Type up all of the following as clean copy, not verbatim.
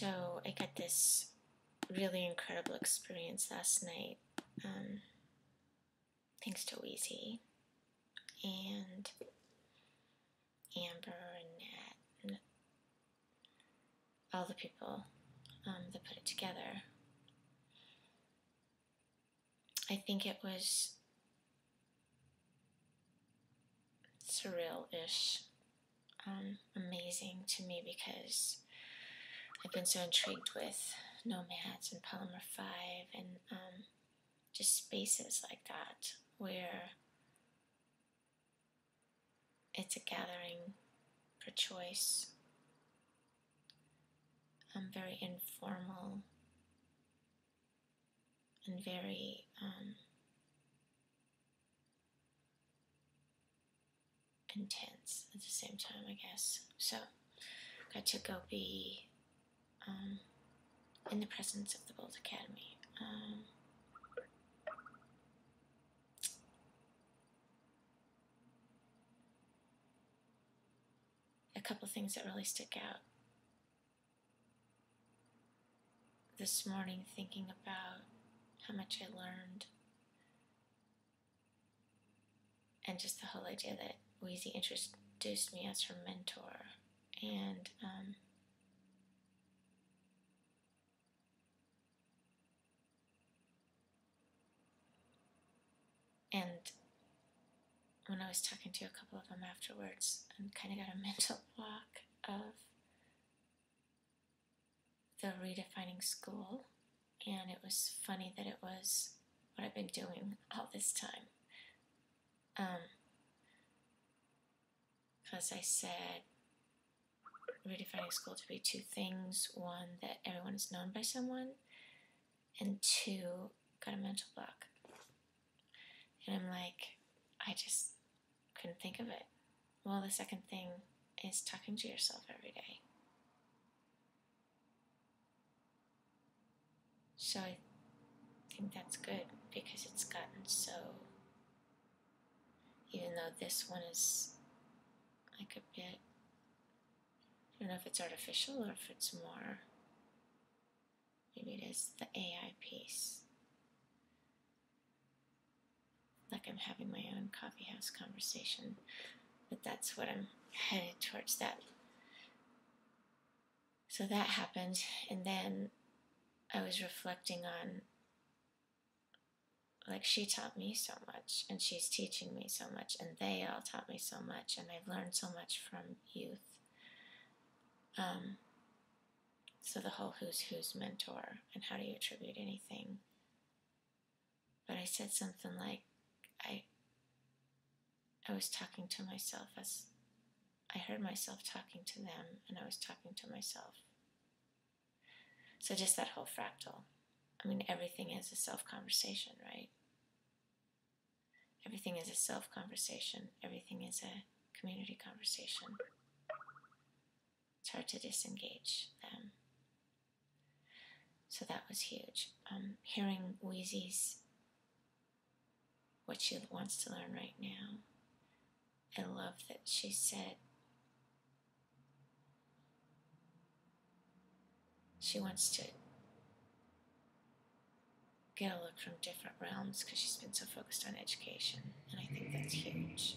So I got this really incredible experience last night, thanks to Weezie and Amber and Nat and all the people that put it together. I think it was surreal-ish, amazing to me because I've been so intrigued with knowmads and polymath 5 and just spaces like that where it's a gathering for choice, very informal and very intense at the same time, I guess. So got to go be in the presence of the Bold Academy. A couple things that really stick out this morning, thinking about how much I learned and just the whole idea that Weezie introduced me as her mentor, and when I was talking to a couple of them afterwards, I kind of got a mental block of the redefining school, and it was funny that it was what I've been doing all this time. Because I said redefining school to be two things: one, that everyone is known by someone, and two, got a mental block. And I'm like, I just couldn't think of it. Well, the second thing is talking to yourself every day. So I think that's good because it's gotten so, even though this one is like a bit, I don't know if it's artificial or if it's more, maybe it is the AI piece. Like I'm having my own coffee house conversation, but that's what I'm headed towards that. So that happened, and then I was reflecting on, like, she taught me so much, and she's teaching me so much, and they all taught me so much, and I've learned so much from youth. So the whole who's mentor, and how do you attribute anything? But I said something like, I was talking to myself as I heard myself talking to them, and I was talking to myself. So just that whole fractal. I mean, everything is a self-conversation, right? Everything is a self-conversation. Everything is a community conversation. It's hard to disengage them. So that was huge. Hearing Weezie's, what she wants to learn right now. I love that she said she wants to get a look from different realms because she's been so focused on education, and I think that's huge.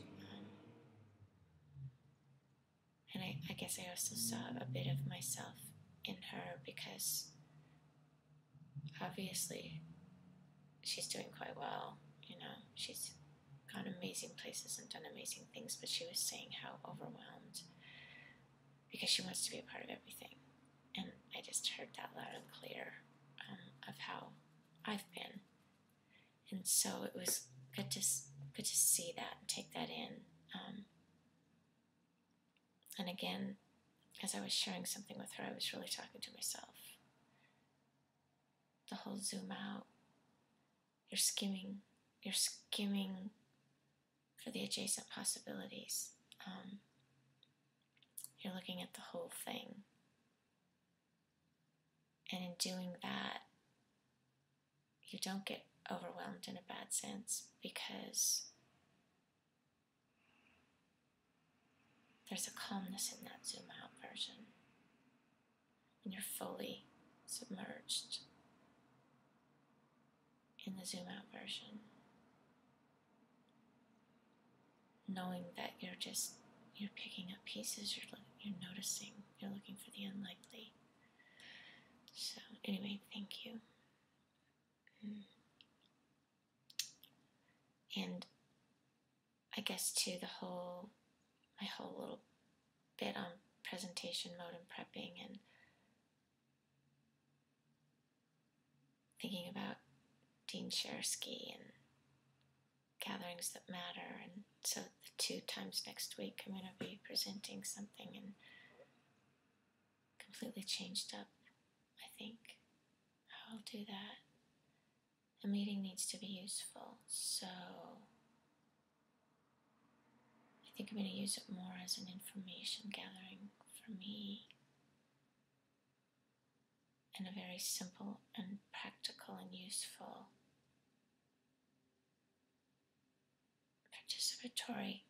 And I guess I also saw a bit of myself in her because obviously she's doing quite well, you know, she's gone amazing places and done amazing things, but she was saying how overwhelmed because she wants to be a part of everything. And I just heard that loud and clear of how I've been. And so it was good to see that and take that in. And again, as I was sharing something with her, I was really talking to myself. The whole zoom out. You're skimming for the adjacent possibilities. You're looking at the whole thing. And in doing that, you don't get overwhelmed in a bad sense because there's a calmness in that zoom out version. and you're fully submerged in the zoom out version, knowing that you're picking up pieces, you're noticing, you're looking for the unlikely. So anyway, thank you. And I guess too, my whole little bit on presentation mode and prepping and thinking about Dean Shareski and gatherings that matter. And so the 2 times next week I'm going to be presenting something and completely changed up, I think, how I'll do that. A meeting needs to be useful, so I think I'm going to use it more as an information gathering for me, and a very simple and practical and useful participatory